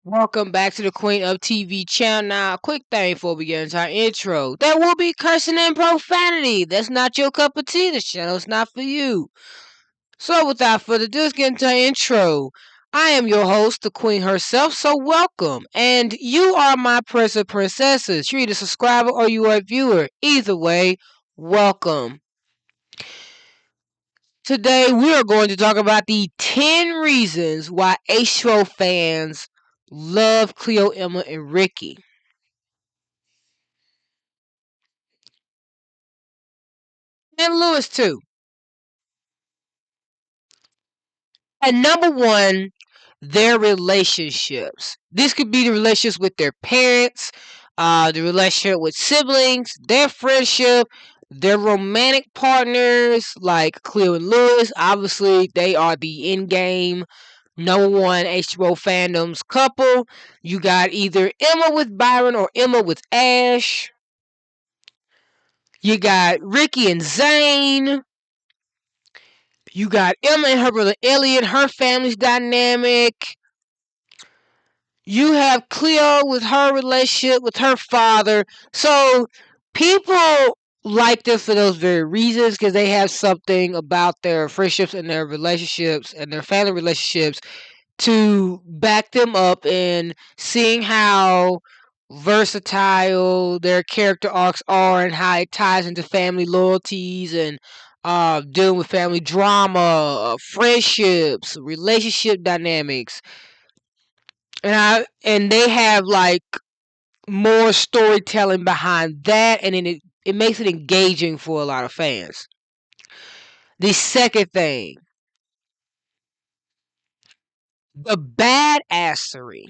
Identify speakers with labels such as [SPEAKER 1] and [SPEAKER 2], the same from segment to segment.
[SPEAKER 1] Welcome back to the Queen of TV channel. Now, a quick thing before we get into our intro. There will be cursing and profanity. That's not your cup of tea. The channel's not for you. So, without further ado, let's get into our intro. I am your host, the Queen herself, so welcome. And you are my present princesses. You're either a subscriber or you are a viewer. Either way, welcome. Today, we are going to talk about the 10 reasons why H2O fans love Cleo, Emma, and Rikki. And Lewis too. And number one, their relationships. This could be the relationships with their parents, the relationship with siblings, their friendship, their romantic partners like Cleo and Lewis. Obviously, they are the in game number one H2O fandoms couple. You got either Emma with Byron or Emma with Ash. You got Rikki and Zane. You got Emma and her brother Elliot, her family's dynamic. You have Cleo with her relationship with her father. So people like this for those very reasons because they have something about their friendships and their relationships and their family relationships to back them up in seeing how versatile their character arcs are and how it ties into family loyalties and dealing with family drama, friendships, relationship dynamics. And they have like more storytelling behind that, and then it makes it engaging for a lot of fans. The second thing, the badassery.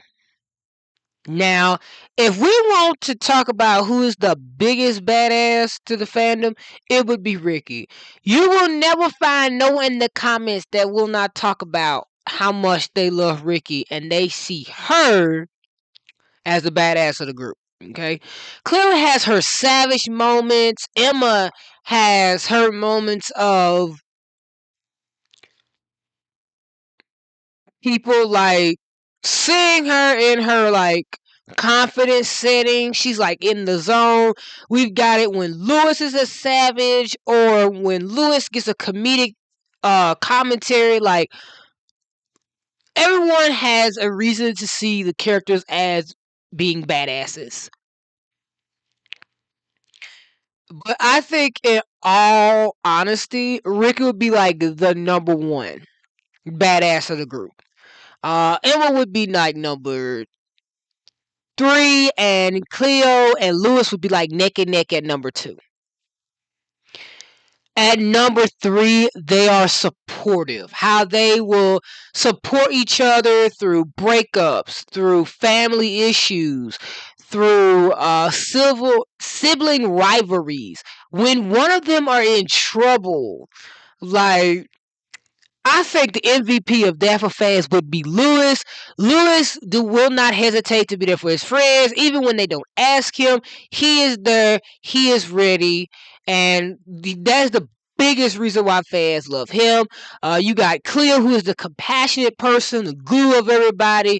[SPEAKER 1] Now, if we want to talk about who is the biggest badass to the fandom, it would be Rikki. You will never find no one in the comments that will not talk about how much they love Rikki and they see her as the badass of the group. Okay, Cleo has her savage moments. Emma has her moments of people like seeing her in her like confidence setting. She's like in the zone. We've got it when Lewis is a savage or when Lewis gets a comedic commentary. Like everyone has a reason to see the characters as being badasses. But I think, in all honesty, Rikki would be like the number one badass of the group. Emma would be like number three, and Cleo and Lewis would be like neck and neck at number two. At number three, they are supportive. How they will support each other through breakups, through family issues, through sibling rivalries. When one of them are in trouble, like I think the MVP of that for fans would be Lewis. Lewis will not hesitate to be there for his friends, even when they don't ask him. He is there. He is ready, and that's the biggest reason why fans love him. You got Cleo, who is the compassionate person, the glue of everybody,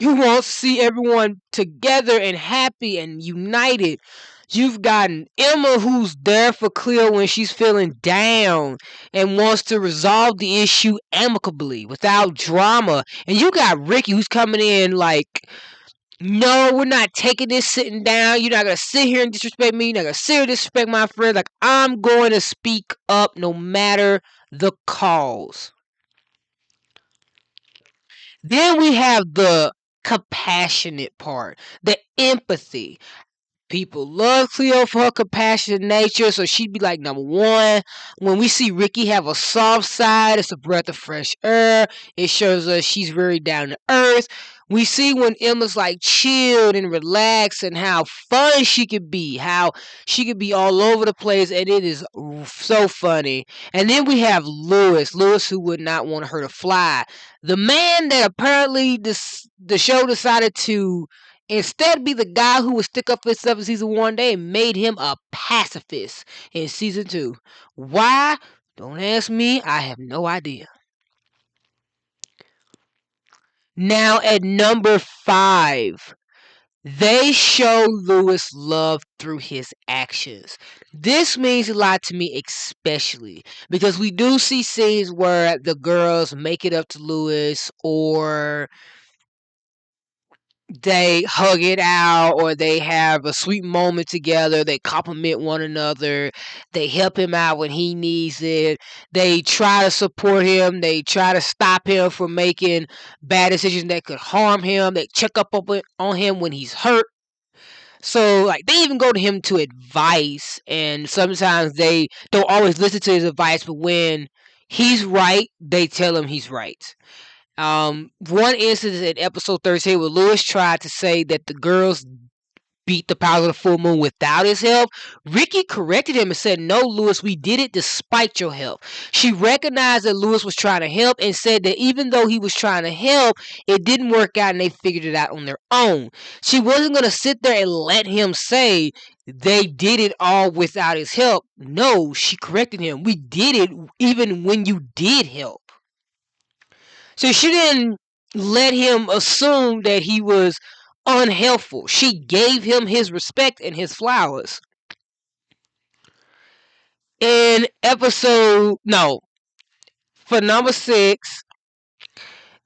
[SPEAKER 1] who wants to see everyone together and happy and united. You've gotten Emma, who's there for Cleo when she's feeling down and wants to resolve the issue amicably without drama. And you got Rikki, who's coming in like, no, we're not taking this sitting down. You're not going to sit here and disrespect me. You're not going to sit here and disrespect my friend. Like, I'm going to speak up no matter the cause. Then we have the compassionate part, the empathy. People love Cleo for her compassionate nature, so she'd be like number one. When we see Rikki have a soft side, it's a breath of fresh air. It shows us she's very down to earth. We see when Emma's like chilled and relaxed and how fun she could be, how she could be all over the place, and it is so funny. And then we have Lewis who would not want her to fly. The man that apparently the show decided to instead be the guy who would stick up for himself in season one, they made him a pacifist in season two. Why? Don't ask me. I have no idea. Now at number 5, they show Lewis love through his actions. This means a lot to me, especially because we do see scenes where the girls make it up to Lewis, or they hug it out, or they have a sweet moment together. They compliment one another. They help him out when he needs it. They try to support him. They try to stop him from making bad decisions that could harm him. They check up on him when he's hurt. So, like, they even go to him to advice, and sometimes they don't always listen to his advice, but when he's right, they tell him he's right. One instance in episode 13 where Lewis tried to say that the girls beat the powers of the full moon without his help, Rikki corrected him and said, "No, Lewis, we did it despite your help." She recognized that Lewis was trying to help and said that even though he was trying to help, it didn't work out and they figured it out on their own. She wasn't going to sit there and let him say they did it all without his help. No, she corrected him. We did it even when you did help. So she didn't let him assume that he was unhelpful. She gave him his respect and his flowers. In episode, no, for number 6,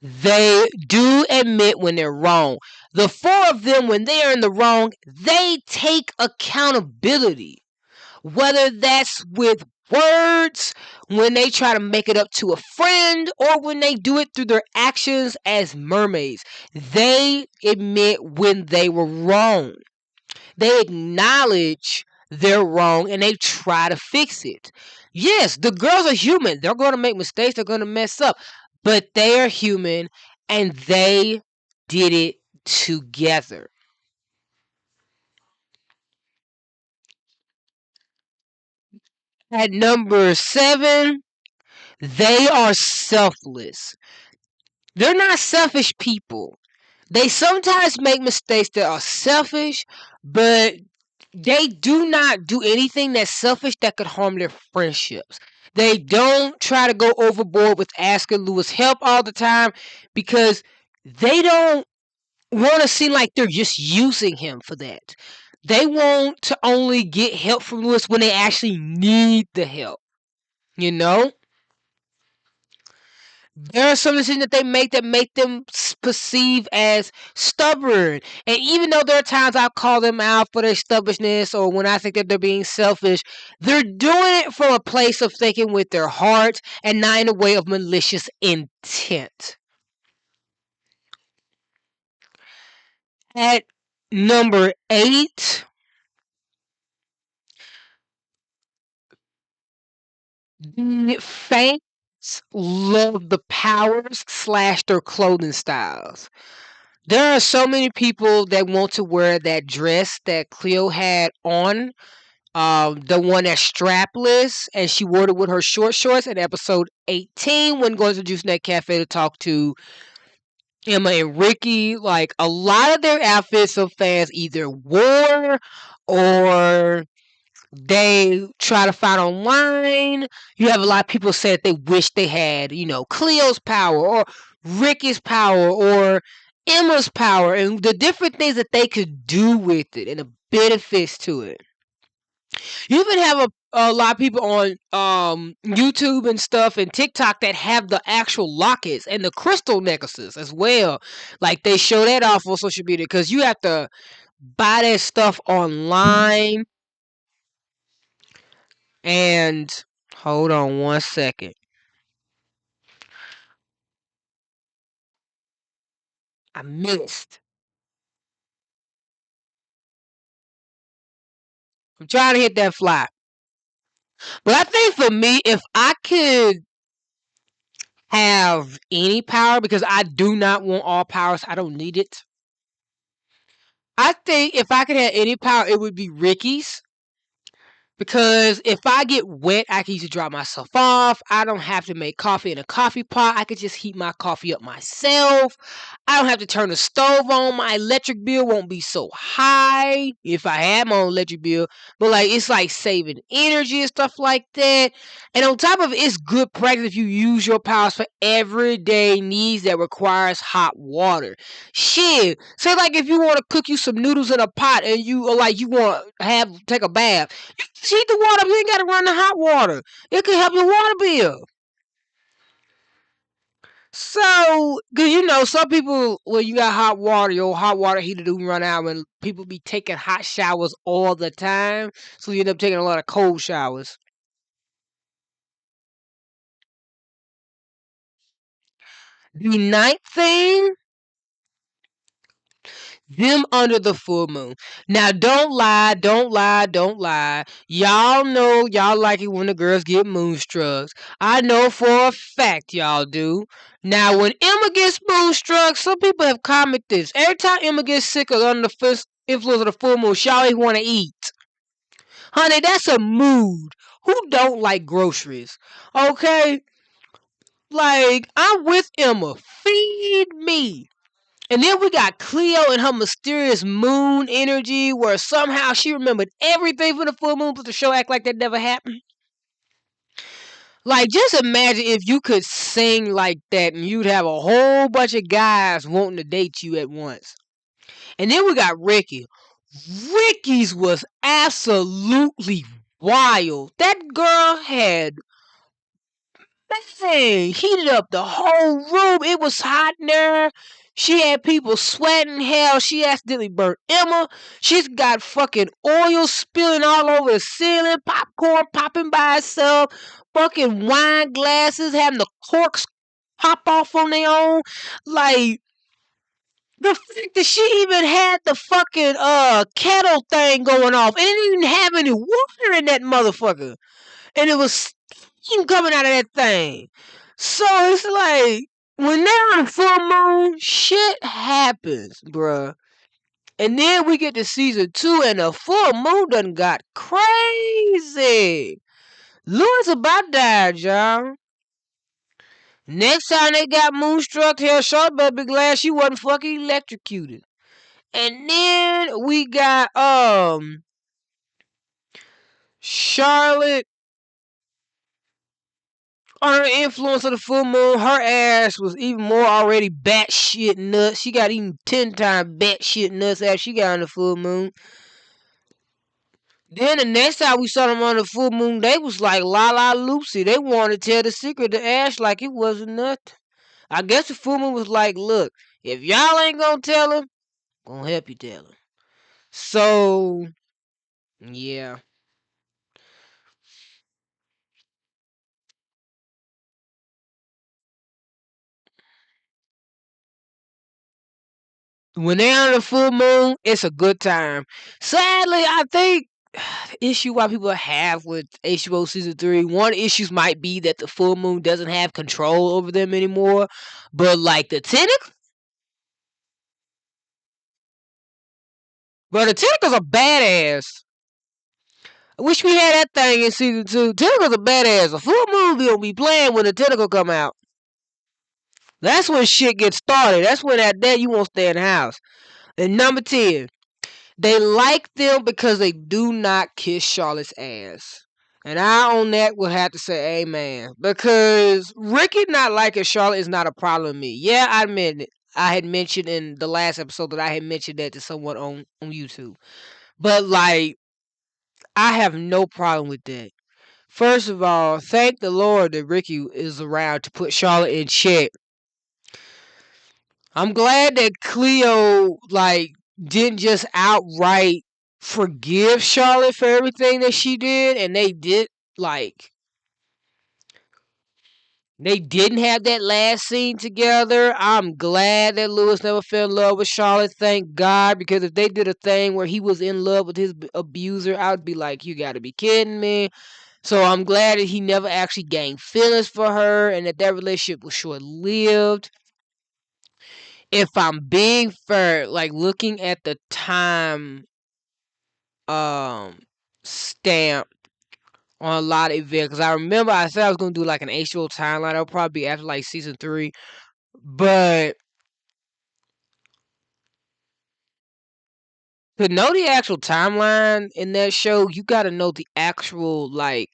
[SPEAKER 1] they do admit when they're wrong. The 4 of them, when they are in the wrong, they take accountability. Whether that's with words, when they try to make it up to a friend, or when they do it through their actions as mermaids. They admit when they were wrong. They acknowledge they're wrong and they try to fix it. Yes, the girls are human. They're going to make mistakes. They're going to mess up. But they are human and they did it together. At number 7, they are selfless. They're not selfish people. They sometimes make mistakes that are selfish, but they do not do anything that's selfish that could harm their friendships. They don't try to go overboard with asking Lewis help all the time because they don't want to seem like they're just using him for that. They want to only get help from Lewis when they actually need the help. You know? There are some decisions that make them perceive as stubborn. And even though there are times I call them out for their stubbornness or when I think that they're being selfish, they're doing it from a place of thinking with their heart and not in a way of malicious intent. At number 8, the fans love the powers slash their clothing styles. There are so many people that want to wear that dress that Cleo had on, the one that's strapless, and she wore it with her short shorts in episode 18 when going to Juice Net Cafe to talk to Emma and Rikki. Like, a lot of their outfits some fans either wore or they try to find online. You have a lot of people say that they wish they had, Cleo's power or Ricky's power or Emma's power and the different things that they could do with it and the benefits to it. You even have a lot of people on YouTube and stuff and TikTok that have the actual lockets and the crystal necklaces as well. Like, they show that off on social media because you have to buy that stuff online. And hold on one second. I missed. I'm trying to hit that fly. But I think for me, if I could have any power, because I do not want all powers, I don't need it. I think if I could have any power, it would be Ricky's. Because if I get wet, I can easily dry myself off. I don't have to make coffee in a coffee pot. I could just heat my coffee up myself. I don't have to turn the stove on. My electric bill won't be so high if I had my own electric bill. But like it's like saving energy and stuff like that. And on top of it, it's good practice if you use your powers for everyday needs that requires hot water. Shit. Say like if you want to cook you some noodles in a pot and you or like you want to have take a bath, you just heat the water up. You ain't gotta run the hot water. It can help your water bill. So, cause you know, some people when you got hot water, your hot water heater do run out, and people be taking hot showers all the time, so you end up taking a lot of cold showers. The ninth thing, them under the full moon. Now, don't lie, don't lie, don't lie. Y'all know y'all like it when the girls get moonstruck. I know for a fact y'all do. Now, when Emma gets moonstruck, some people have commented this. Every time Emma gets sick or under the first influence of the full moon, she always want to eat. Honey, that's a mood. Who don't like groceries? Okay? Like, I'm with Emma. Feed me. And then we got Cleo and her mysterious moon energy, where somehow she remembered everything from the full moon, but the show act like that never happened. Like, just imagine if you could sing like that, and you'd have a whole bunch of guys wanting to date you at once. And then we got Rikki. Ricky's was absolutely wild. That girl had man, heated up the whole room. It was hot in there. She had people sweating. Hell, she accidentally burnt Emma. She's got fucking oil spilling all over the ceiling, popcorn popping by itself, fucking wine glasses having the corks pop off on their own. Like, the fact that she even had the fucking kettle thing going off. It didn't even have any water in that motherfucker. And it was steam coming out of that thing. So it's like when they're on full moon, shit happens, bruh. And then we get to season 2 and the full moon done got crazy. Louis about died, y'all. Next time they got moonstruck, hell, Charlotte better be glad she wasn't fucking electrocuted. And then we got Charlotte under the influence of the full moon. Her ass was even more already batshit nuts. She got even 10 times batshit nuts after she got on the full moon. Then the next time we saw them on the full moon, they was like la la Lucy. They wanted to tell the secret to Ash like it wasn't nothing. I guess the full moon was like, look, if y'all ain't gonna tell him, I'm gonna help you tell him. So yeah. When they're on the full moon, it's a good time. Sadly, I think the issue why people have with HBO season 3, one issues might be that the full moon doesn't have control over them anymore. But like the tentacles are badass. I wish we had that thing in season 2. Tentacles are badass. A full moon don't be playing when the tentacle come out. That's when shit gets started. That's when at that you won't stay in the house. And number 10. They like them because they do not kiss Charlotte's ass. And I on that would have to say amen. Because Rikki not liking Charlotte is not a problem with me. Yeah, I admit it. I had mentioned in the last episode that I had mentioned that to someone on YouTube. But like, I have no problem with that. First of all, thank the Lord that Rikki is around to put Charlotte in check. I'm glad that Cleo like didn't just outright forgive Charlotte for everything that she did, and like they didn't have that last scene together. I'm glad that Lewis never fell in love with Charlotte. Thank God, because if they did a thing where he was in love with his abuser, I would be like, you got to be kidding me. So I'm glad that he never actually gained feelings for her, and that relationship was short lived. If I'm being fair, like looking at the time um stamp on a lot of events, because I remember I said I was gonna do like an HBO timeline. It'll probably be after like season 3, but To know the actual timeline in that show, you got to know the actual like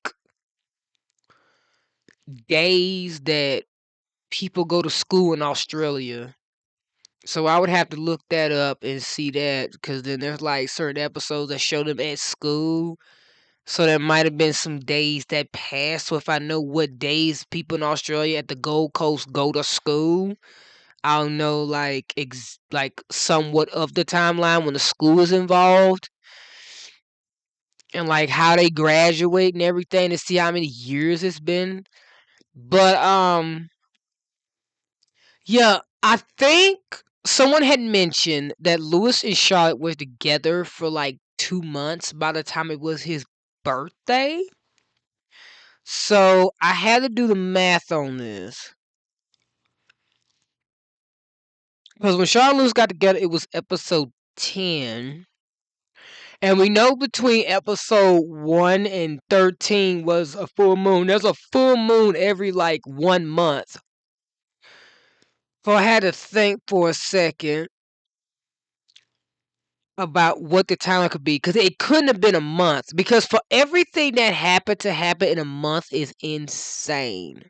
[SPEAKER 1] days that people go to school in Australia. So I would have to look that up and see that because then there's like certain episodes that show them at school. So there might have been some days that passed. So if I know what days people in Australia at the Gold Coast go to school, I'll know like like somewhat of the timeline when the school is involved and like how they graduate and everything to see how many years it's been. But yeah, I think someone had mentioned that Lewis and Charlotte were together for like 2 months by the time it was his birthday. So I had to do the math on this. Because when Charlotte and Lewis got together, it was episode 10. And we know between episode 1 and 13 was a full moon. There's a full moon every like 1 month. So I had to think for a second about what the timeline could be because it couldn't have been a month because for everything that happened to happen in a month is insane.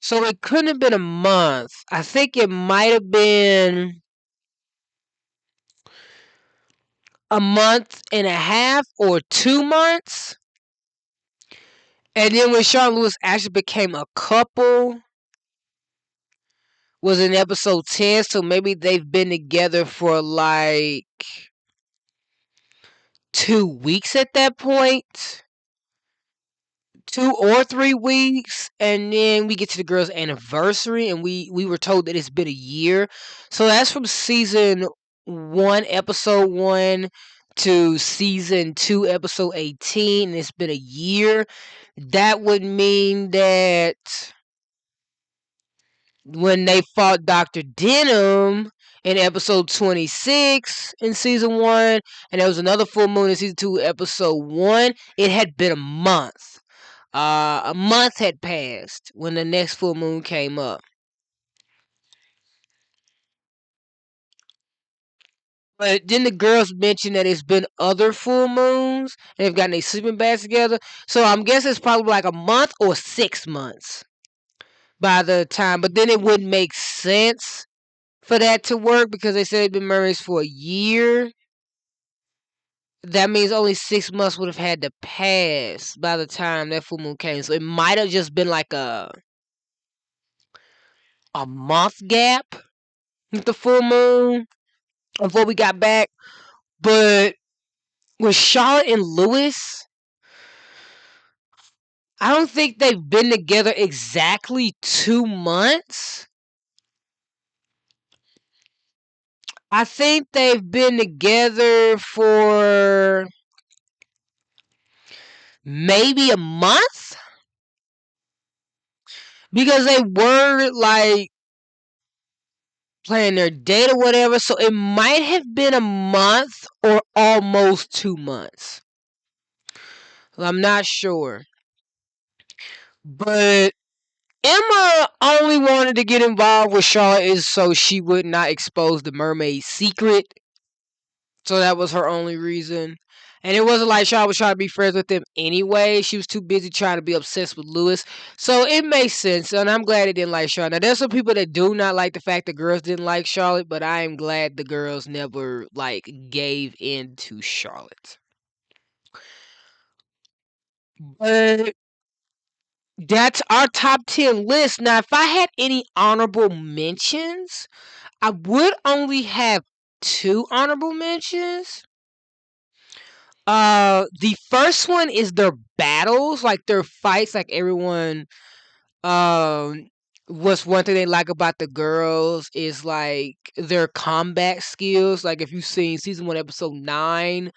[SPEAKER 1] So it couldn't have been a month. I think it might have been a month and a half or 2 months. And then when Sean Lewis actually became a couple was in episode 10. So maybe they've been together for like 2 weeks at that point. 2 or 3 weeks, and then we get to the girl's anniversary, and we were told that it's been a year. So that's from season 1, episode 1, to season 2, episode 18, and it's been a year. That would mean that when they fought Dr. Denham in episode 26 in season 1, and there was another full moon in season 2, episode 1, it had been a month. A month had passed when the next full moon came up. But then the girls mentioned that it's been other full moons and they've gotten their sleeping bags together. So I'm guessing it's probably like a month or 6 months by the time. But then it wouldn't make sense for that to work because they said they've been mermaids for a year. That means only 6 months would have had to pass by the time that full moon came. So it might have just been like a month gap with the full moon before we got back. But with Charlotte and Lewis, I don't think they've been together exactly 2 months. I think they've been together for maybe a month because they were like planning their date or whatever. So it might have been a month or almost 2 months. I'm not sure. But Emma only wanted to get involved with Charlotte is so she would not expose the mermaid's secret. So that was her only reason. And it wasn't like Charlotte was trying to be friends with him anyway. She was too busy trying to be obsessed with Lewis. So it makes sense. And I'm glad it didn't like Charlotte. Now, there's some people that do not like the fact that girls didn't like Charlotte, but I am glad the girls never, like, gave in to Charlotte. But that's our top 10 list. Now, if I had any honorable mentions, I would only have two honorable mentions. The first one is their battles, like their fights, like everyone. Um, what's one thing they like about the girls is like their combat skills. Like if you've seen season 1, episode 9,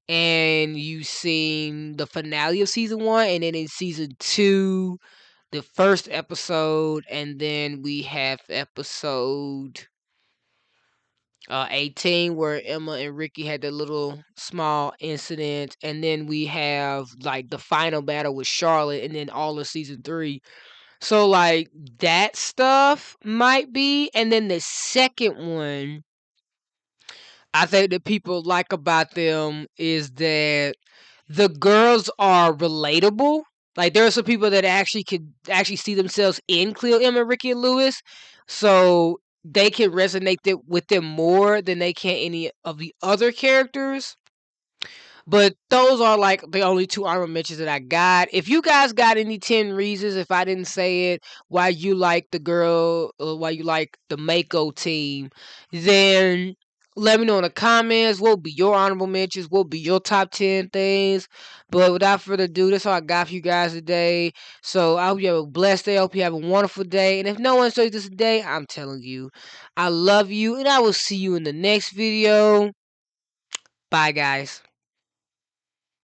[SPEAKER 1] and you've seen the finale of season 1, and then in season 2, the first episode, and then we have episode 18 where Emma and Rikki had that little small incident, and then we have like the final battle with Charlotte, and then all of season 3. So like that stuff might be, and then the second one I think that people like about them is that the girls are relatable. Like there are some people that actually could actually see themselves in Cleo, Emma, Rikki, and Lewis, so they can resonate with them more than they can any of the other characters. But those are like the only two honorable mentions that I got. If you guys got any 10 reasons, if I didn't say it, why you like the girl, or why you like the Mako team, then let me know in the comments. What will be your honorable mentions? What will be your top 10 things? But without further ado, that's all I got for you guys today. So I hope you have a blessed day. I hope you have a wonderful day. And if no one says this today, I'm telling you, I love you. And I will see you in the next video. Bye, guys.